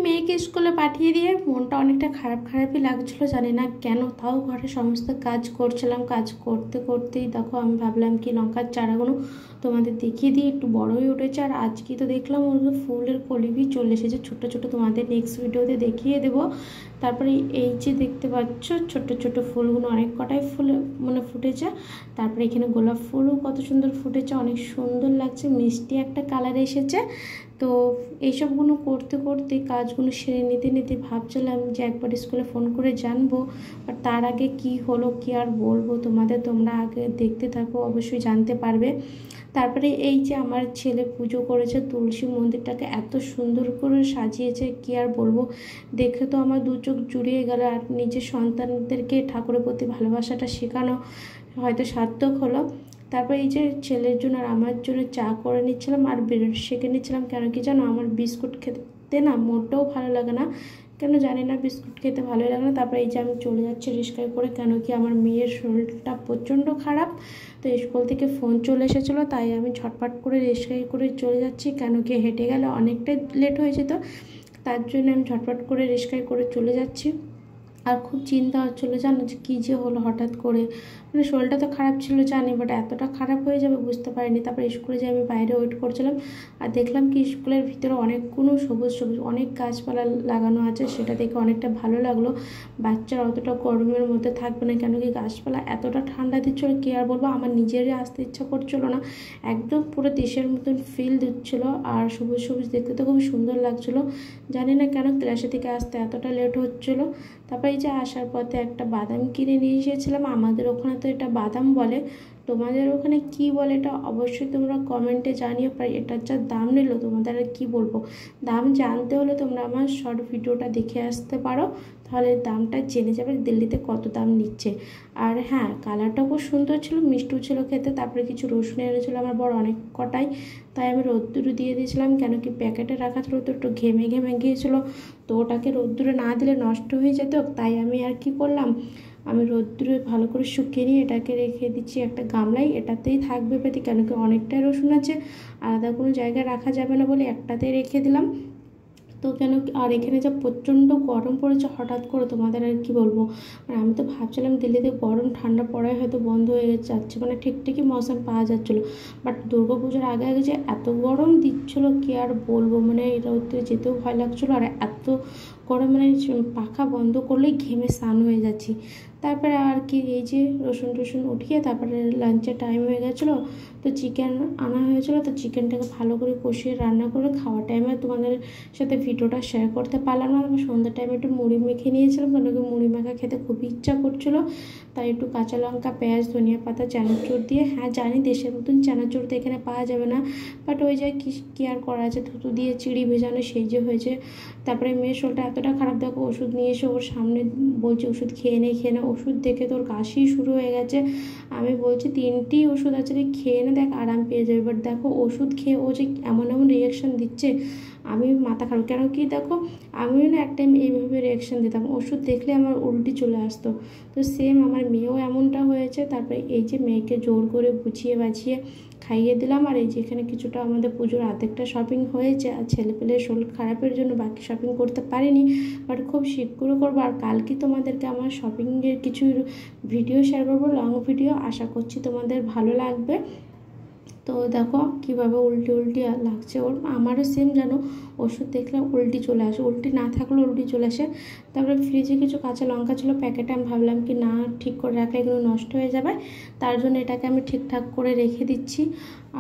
মেয়েকে স্কুলে পাঠিয়ে দিয়ে মনটা অনেকটা খারাপই লাগছিলো, জানি না কেন। তাও ঘরে সমস্ত কাজ করছিলাম, কাজ করতে করতেই দেখো আমি ভাবলাম কি লঙ্কার চারাগুলো তোমাদের দেখিয়ে দিই, একটু বড়ই উঠেছে। আর আজকে তো দেখলাম ওর ফুলের কলিবি চলে এসেছে ছোটো ছোটো, তোমাদের নেক্সট ভিডিওতে দেখিয়ে দেবো। তারপরে এই যে দেখতে পাচ্ছ ছোট ছোট ফুলগুলো অনেক কটাই ফুল মানে ফুটেছে। তারপরে এখানে গোলাপ ফুলও কত সুন্দর ফুটেছে, অনেক সুন্দর লাগছে, মিষ্টি একটা কালার এসেছে। তো এইসবগুলো করতে করতে কাজগুলো সেরে নিতে নিতে ভাবছিলাম যে একবার স্কুলে ফোন করে জানবো, আর তার আগে কি হলো কি আর বলবো তোমাদের, তোমরা আগে দেখতে থাকো, অবশ্যই জানতে পারবে। তারপরে এই যে আমার ছেলে পুজো করেছে, তুলসী মন্দিরটাকে এত সুন্দর করে সাজিয়েছে কি আর বলবো, দেখে তো আমার দু চোখ জুড়িয়ে গেল। আর নিজের সন্তানদেরকে ঠাকুরের প্রতি ভালোবাসাটা শেখানো হয়তো সার্থক হলো। তারপর এই যে ছেলের জন্য আর আমার জন্য চা করে নিচ্ছিলাম আর ব্রেড সেঁকে নিচ্ছিলাম। কেন কি জানো, আমার বিস্কুট খেতে না মোটেও ভালো লাগে না, কেন জানি না, বিস্কুট খেতে ভালোই লাগে না। তারপরে এই যে আমি চলে যাচ্ছি রিক্সায় করে, কেন কি আমার মেয়ের শরীরটা প্রচণ্ড খারাপ। তো স্কুল থেকে ফোন চলে এসেছিলো, তাই আমি ঝটপট করে রিক্সায় করে চলে যাচ্ছি, কেন কি হেঁটে গেলে অনেকটাই লেট হয়েছে, তো তার জন্য আমি ঝটপট করে রিক্সায় করে চলে যাচ্ছি। আর খুব চিন্তা হচ্ছিলো জানো যে কী যে হলো হঠাৎ করে, মানে শরীরটা তো খারাপ ছিল জানি, বাট এতটা খারাপ হয়ে যাবে বুঝতে পারিনি। তারপরে স্কুলে যে আমি বাইরে ওয়েট করছিলাম আর দেখলাম কি স্কুলের ভিতরে অনেকগুলো সবুজ সবুজ অনেক গাছপালা লাগানো আছে, সেটা দেখে অনেকটা ভালো লাগলো। বাচ্চারা অতটা গরমের মধ্যে থাকবে না, কেন কি গাছপালা এতটা ঠান্ডা দিচ্ছিলো কি আর বলবো, আমার নিজেরই আসতে ইচ্ছা করছিল না, একদম পুরো দেশের মতন ফিল দিচ্ছিলো। আর সবুজ সবুজ দেখতে তো খুবই সুন্দর লাগছিলো, জানি না কেন ক্লাসে থেকে আসতে এতটা লেট হচ্ছিলো। তারপরে এই যে আসার পথে একটা বাদাম কিনে নিয়ে এসেছিলাম, আমাদের ওখানে তো এটা বাদাম বলে, তোমাদের ওখানে কি বলে এটা অবশ্যই তোমরা কমেন্টে জানিও। প্রায় এটার যা দাম নিল তোমাদের আর কী বলবো, দাম জানতে হলে তোমরা আমার শর্ট ভিডিওটা দেখে আসতে পারো, তাহলে দামটা জেনে যাবে দিল্লিতে কত দাম নিচ্ছে। আর হ্যাঁ, কালারটাও খুব সুন্দর ছিল, মিষ্টিও ছিল খেতে। তারপরে কিছু রসুন এনেছিল আমার বড় অনেক কটাই, তাই আমি রোদ্দুরে দিয়ে দিয়েছিলাম, কেন কি প্যাকেটে রাখা ছিল তো একটু ঘেমে ঘেমে গিয়েছিলো, তো ওটাকে রোদ্দুরে না দিলে নষ্ট হয়ে যেত। তাই আমি আর কি করলাম, আমি রোদ্দুরে ভালো করে শুকিয়ে নিয়ে এটাকে রেখে দিচ্ছি একটা গামলায়, এটাতেই থাকবে পেতে, কেন কি অনেকটাই রসুন আছে, আলাদা কোনো জায়গায় রাখা যাবে না বলে একটাতেই রেখে দিলাম। তো কেন আর এখানে যা প্রচণ্ড গরম পড়েছে হঠাৎ করে, তোমাদের আর কি বলবো, মানে আমি তো ভাবছিলাম দিল্লিতে গরম ঠান্ডা পড়ায় হয়তো বন্ধ হয়ে যাচ্ছে, মানে ঠিকই মৌসুম পাওয়া যাচ্ছিলো, বাট দুর্গাপুজোর আগে আগে যে এত গরম দিচ্ছিলো কি আর বলবো, মানে এটা ওতে যেতেও ভয় লাগছিলো। আর এত গরম মানে পাখা বন্ধ করলেই ঘেমে স্নান হয়ে যাচ্ছি। তারপরে আর কি এই যে রসুন টসুন উঠিয়ে তারপরে লাঞ্চের টাইম হয়ে গেছিলো, তো চিকেন আনা হয়েছিলো, তো চিকেনটাকে ভালো করে কষিয়ে রান্না করে খাওয়ার টাইমে তোমাদের সাথে ভিডিওটা শেয়ার করতে পারলাম না। আমি সন্ধ্যার টাইমে একটু মুড়ি মেখে নিয়েছিলাম, কেন কি মুড়ি মাখা খেতে খুবই ইচ্ছা করছিলো, তাই একটু কাঁচা লঙ্কা পেঁয়াজ ধনিয়া পাতা চানাচুর দিয়ে, হ্যাঁ জানি দেশের মতন চানাচুর তো এখানে পাওয়া যাবে না, বাট ওই যে কি আর করা আছে, থুতু দিয়ে চিড়ি ভেজানো সেই যে হয়েছে। তারপরে মেয়ের শরীরটা এতটা খারাপ, দেখো ওষুধ নিয়ে এসে ওর সামনে বলছে ওষুধ খেয়ে নে, ওষুধ দেখে তোর কাশি শুরু হয়ে গেছে। আমি বলছি 3টি ওষুধ আছে রে, খেয়ে নে, দেখ আরাম পেয়ে যাবে। বাট দেখো ওষুধ খেয়ে ও যে এমন রিয়াকশান দিচ্ছে, আমি মাথা খারাপ। কেন কি দেখো, আমিও না এক টাইম এইভাবে রিয়াকশান দিতাম, ওষুধ দেখলে আমার উল্টি চলে আসতো, তো সেম আমার মেয়েও এমনটা হয়েছে। তারপরে এই যে মেয়েকে জোর করে বুঝিয়ে বাঝিয়ে খাইয়ে দিলাম। আর এই যে এখানে কিছুটা আমাদের পুজোর অর্ধেকটা শপিং হয়েছে, আর ছেলেপেলের শরীর খারাপের জন্য বাকি শপিং করতে পারিনি, বাট খুব শীঘ্রই করবো। আর কালকে তোমাদেরকে আমার শপিংয়ের কিছু ভিডিও শেয়ার করবো, লং ভিডিও, আশা করছি তোমাদের ভালো লাগবে। তো দেখো কীভাবে উল্টি লাগছে ওর, আমারও সেম জানো, ওষুধ দেখলে উল্টি চলে আসে, উল্টি না থাকলেও উল্টি চলে আসে। তারপরে ফ্রিজে কিছু কাঁচা লঙ্কা ছিল প্যাকেটে, আমি ভাবলাম কি না ঠিক করে রাখলে এগুলো নষ্ট হয়ে যাবে, তার জন্য এটাকে আমি ঠিকঠাক করে রেখে দিচ্ছি।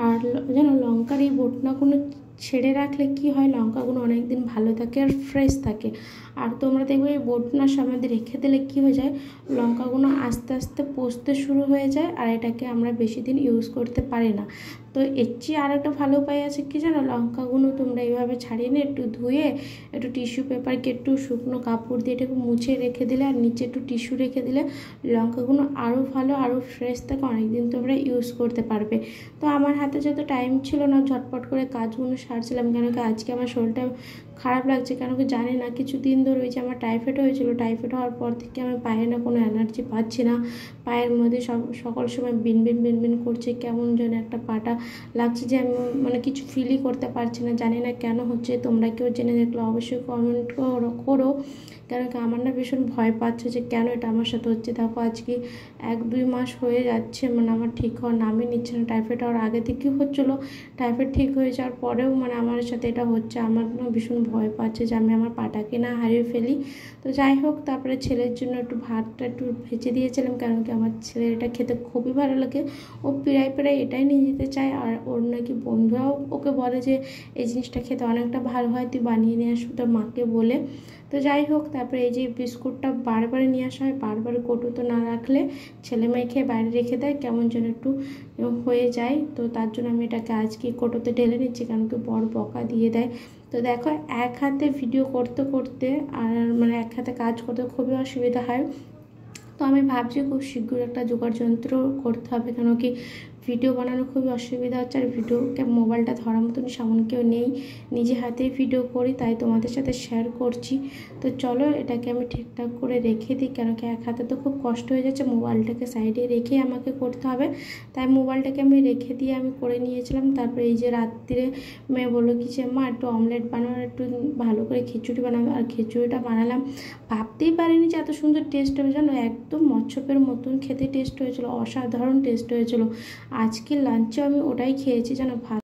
আর জানো লঙ্কার এই বটনাগুলো ছেড়ে রাখলে কি হয়, লঙ্কাগুলো অনেক দিন ভালো থাকে আর ফ্রেশ থাকে। আর তোমরা দেখবে এই বটনার সামনে রেখে দিলে কী হয়ে যায়, লঙ্কাগুলো আস্তে আস্তে পচতে শুরু হয়ে যায়, আর এটাকে আমরা বেশি দিন ইউজ করতে পারি না। তো এর চেয়ে আর একটা ভালো উপায় আছে কি জানো, লঙ্কাগুলো তোমরা এইভাবে ছাড়িয়ে নিয়ে একটু ধুয়ে একটু টিস্যু পেপারকে একটু শুকনো কাপড় দিয়ে এটাকে মুছে রেখে দিলে, আর নিচে একটু টিস্যু রেখে দিলে লঙ্কাগুলো আরও ভালো আরও ফ্রেশ থাকে, অনেকদিন তোমরা ইউজ করতে পারবে। তো আমার হাতে যত টাইম ছিল না, ঝটপট করে কাজগুলো সারছিলাম, কেন কি আজকে আমার শরীরটা খারাপ লাগছে, কেন কি জানি না, কিছুদিন ধরে ওই যে আমার টাইফয়েড হয়েছিল, টাইফয়েড হওয়ার পর থেকে আমি পায়ে না কোনো এনার্জি পাচ্ছি না, পায়ের মধ্যে সকল সময় বিনবিন বিনবিন করছে, কেমন যেন একটা পাটা লাগছে যে আমি মানে কিছু ফিলই করতে পারছি না, জানি না কেন হচ্ছে। তোমরা কেউ জেনে দেখলে অবশ্যই কমেন্ট করো, কেন কি আমার না ভীষণ ভয় পাচ্ছে যে কেন এটা আমার সাথে হচ্ছে। দেখো আজকে 1-2 মাস হয়ে যাচ্ছে, মানে আমার ঠিক হওয়ার নামই নিচ্ছে না। টাইফয়েড হওয়ার আগে থেকেই হচ্ছিলো, টাইফয়েড ঠিক হয়ে যাওয়ার পরেও মানে আমার সাথে এটা হচ্ছে। আমার না ভীষণ ভয় পাচ্ছে যে আমি আমার পাটাকে না হারিয়ে ফেলি। তো যাই হোক, তারপরে ছেলের জন্য একটু ভাতটা একটু ভেজে দিয়েছিলাম, কেন কি আমার ছেলের এটা খেতে খুবই ভালো লাগে, ও প্রায় প্রায় এটাই নিয়ে যেতে চায়। আর ওর নাকি বন্ধুরাও ওকে বলে যে এই জিনিসটা খেতে অনেকটা ভালো হয়, তুই বানিয়ে নিয়ে আসবি তোর মাকে বলে। তো যাই হোক, তারপরে এই যে বিস্কুটটা বারবার নিয়ে আসা হয়, বারবার কৌটোতে না রাখলে ছেলে মেয়ে খেয়ে বাইরে রেখে দেয়, কেমন যেন একটু হয়ে যায়। তো তার জন্য আমি এটাকে আজকে কৌটোতে ঢেলে নিচ্ছি, কারণ কি বড় বকা দিয়ে দেয়। তো দেখো, এক হাতে ভিডিও করতে করতে আর মানে এক হাতে কাজ করতে খুবই অসুবিধা হয়। তো আমি ভাবছি খুব শীঘ্র একটা জোগাড় যন্ত্র করতে হবে, কেন কি ভিডিও বানানো খুবই অসুবিধা হচ্ছে। আর ভিডিওকে মোবাইলটা ধরার মতন সামনে কেউ নেই, নিজে হাতেই ভিডিও করি, তাই তোমাদের সাথে শেয়ার করছি। তো চলো এটাকে আমি ঠিকঠাক করে রেখে দিই, কেন কি এক হাতে তো খুব কষ্ট হয়ে যাচ্ছে, মোবাইলটাকে সাইডে রেখে আমাকে করতে হবে। তাই মোবাইলটাকে আমি রেখে দিয়ে আমি করে নিয়েছিলাম। তারপরে এই যে রাত্রিরে মেয়ে বললো কি যে মা একটু অমলেট বানানো, একটু ভালো করে খিচুড়ি বানাবো। আর খিচুড়িটা বানালাম, ভাবতেই পারিনি যে এত সুন্দর টেস্ট হবে, জানো একদম মচ্ছপের মতন খেতে টেস্ট হয়েছিল, অসাধারণ টেস্ট হয়েছিল। আজকে লাঞ্চে আমি ওটাই খেয়েছি, জানো ভাত